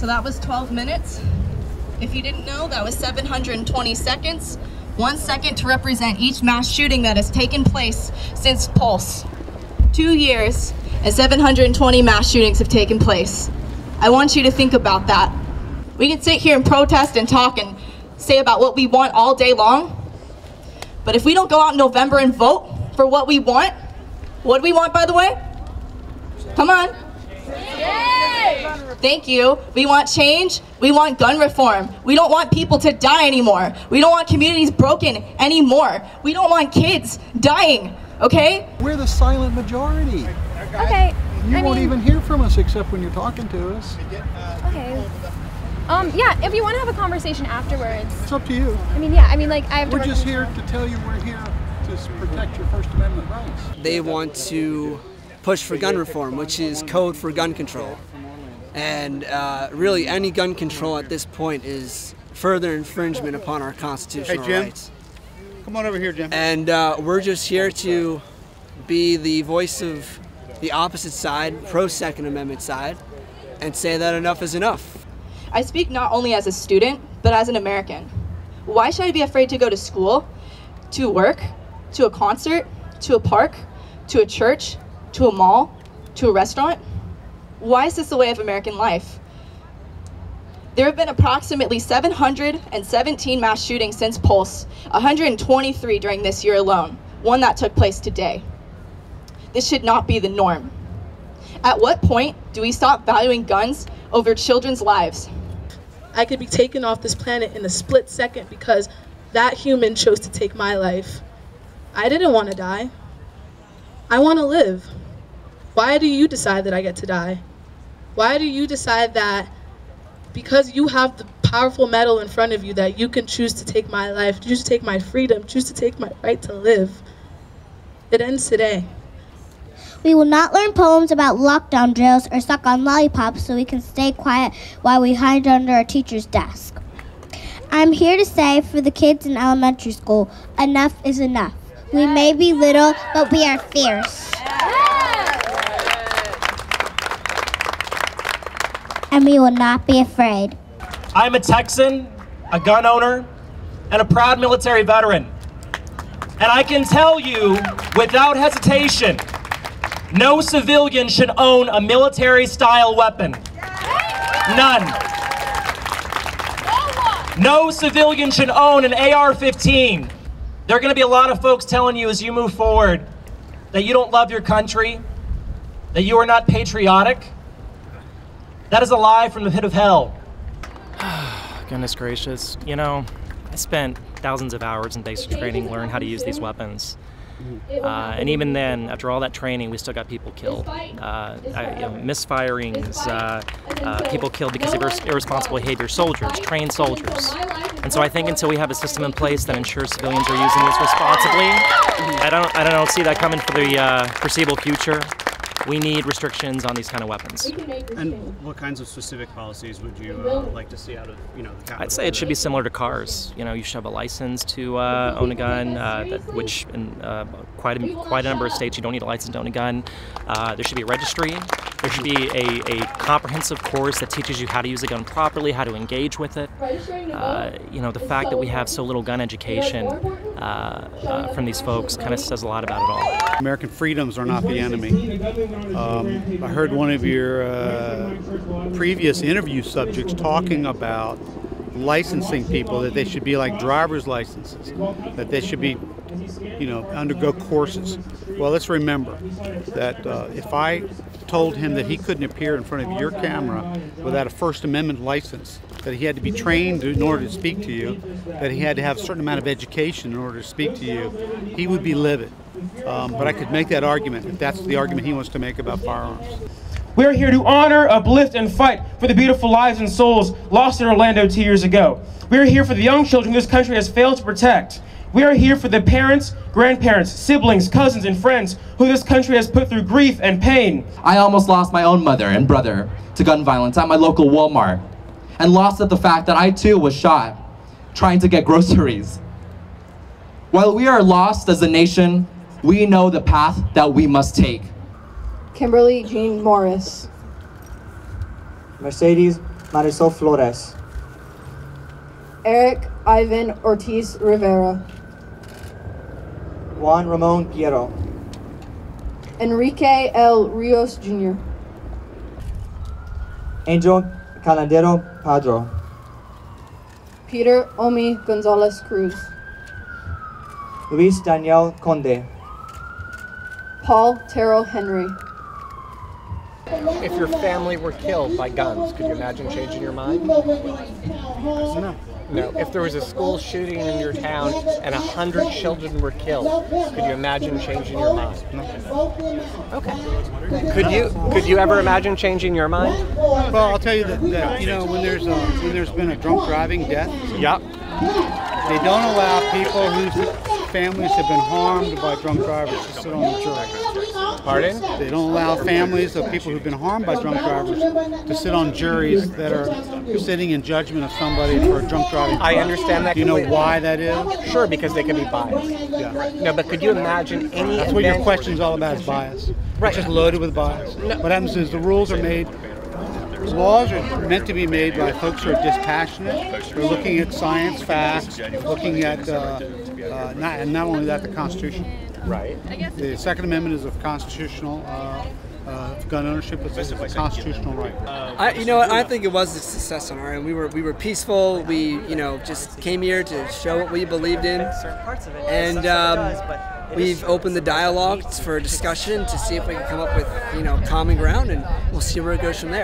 So that was 12 minutes. If you didn't know, that was 720 seconds. 1 second to represent each mass shooting that has taken place since Pulse. 2 years and 720 mass shootings have taken place. I want you to think about that. We can sit here and protest and talk and say about what we want all day long, but if we don't go out in November and vote for what we want, what do we want, by the way? Come on. Thank you. We want change. We want gun reform. We don't want people to die anymore. We don't want communities broken anymore. We don't want kids dying, okay? We're the silent majority. Okay. You won't even hear from us except when you're talking to us. Okay. Yeah, if you want to have a conversation afterwards. It's up to you. I mean, yeah, I mean, like, I have to... We're just here to tell you we're here to protect your First Amendment rights. They want to push for gun reform, which is code for gun control. And really, any gun control at this point is further infringement upon our constitutional rights. Come on over here, Jim. And we're just here to be the voice of the opposite side, pro-Second Amendment side, and say that enough is enough. I speak not only as a student, but as an American. Why should I be afraid to go to school, to work, to a concert, to a park, to a church, to a mall, to a restaurant? Why is this the way of American life? There have been approximately 717 mass shootings since Pulse, 123 during this year alone, one that took place today. This should not be the norm. At what point do we stop valuing guns over children's lives? I could be taken off this planet in a split second because that human chose to take my life. I didn't want to die. I want to live. Why do you decide that I get to die? Why do you decide that because you have the powerful metal in front of you that you can choose to take my life, choose to take my freedom, choose to take my right to live? It ends today. We will not learn poems about lockdown drills or suck on lollipops so we can stay quiet while we hide under our teacher's desk. I'm here to say for the kids in elementary school, enough is enough. We may be little, but we are fierce. And we will not be afraid. I'm a Texan, a gun owner, and a proud military veteran. And I can tell you without hesitation, no civilian should own a military-style weapon. None. No civilian should own an AR-15. There are going to be a lot of folks telling you as you move forward that you don't love your country, that you are not patriotic. That is a lie from the pit of hell. Goodness gracious. You know, I spent thousands of hours in basic training learning how to use these weapons. And even then, after all that training, we still got people killed. Misfirings, people killed because of irresponsible behavior, soldiers, trained soldiers. And so I think until we have a system in place that ensures civilians are using this responsibly, I don't see that coming for the foreseeable future. We need restrictions on these kind of weapons. And what kinds of specific policies would you like to see out of, the Capitol? I'd say it should be similar to cars. You know, you should have a license to own a gun, which in quite a number of states you don't need a license to own a gun. There should be a registry. There should be a comprehensive course that teaches you how to use a gun properly, how to engage with it. The fact that we have so little gun education from these folks kind of says a lot about it all. American freedoms are not the enemy. I heard one of your previous interview subjects talking about licensing people, that they should be like driver's licenses, that they should be, undergo courses. Well, let's remember that if I told him that he couldn't appear in front of your camera without a First Amendment license, that he had to be trained in order to speak to you, that he had to have a certain amount of education in order to speak to you, he would be livid. But I could make that argument if that's the argument he wants to make about firearms. We're here to honor, uplift, and fight for the beautiful lives and souls lost in Orlando 2 years ago. We're here for the young children this country has failed to protect. We are here for the parents, grandparents, siblings, cousins, and friends who this country has put through grief and pain. I almost lost my own mother and brother to gun violence at my local Walmart, and lost at the fact that I too was shot trying to get groceries. While we are lost as a nation, we know the path that we must take. Kimberly Jean Morris. Mercedes Marisol Flores. Eric Ivan Ortiz Rivera. Juan Ramon Piero. Enrique L. Rios Jr. Angel Calandero Padro. Peter Omi Gonzalez Cruz. Luis Daniel Conde. Paul Terrell Henry. If your family were killed by guns, could you imagine changing your mind? No. No. If there was a school shooting in your town and 100 children were killed, could you imagine changing your mind? No. Okay. Could you ever imagine changing your mind? Well, I'll tell you that when there's been a drunk driving death, yep, they don't allow people whose families have been harmed by drunk drivers to sit on the jury. Pardon? They don't allow families of people who've been harmed by drunk drivers to sit on juries that are sitting in judgment of somebody for drunk driving. I understand that. Do you know why that is? Sure, because they can be biased. Yeah. No, but could you imagine any That's what your question's all about, is bias. Right. It's just loaded with bias. No. What happens is the rules are made. Laws are meant to be made by folks who are dispassionate. They're looking at science, facts, looking at not only that, the Constitution. Right. The Second Amendment is a constitutional. Gun ownership is a constitutional right. I think it was a success on our end. We were peaceful. We just came here to show what we believed in, and we've opened the dialogue for discussion to see if we can come up with common ground, and we'll see where it goes from there.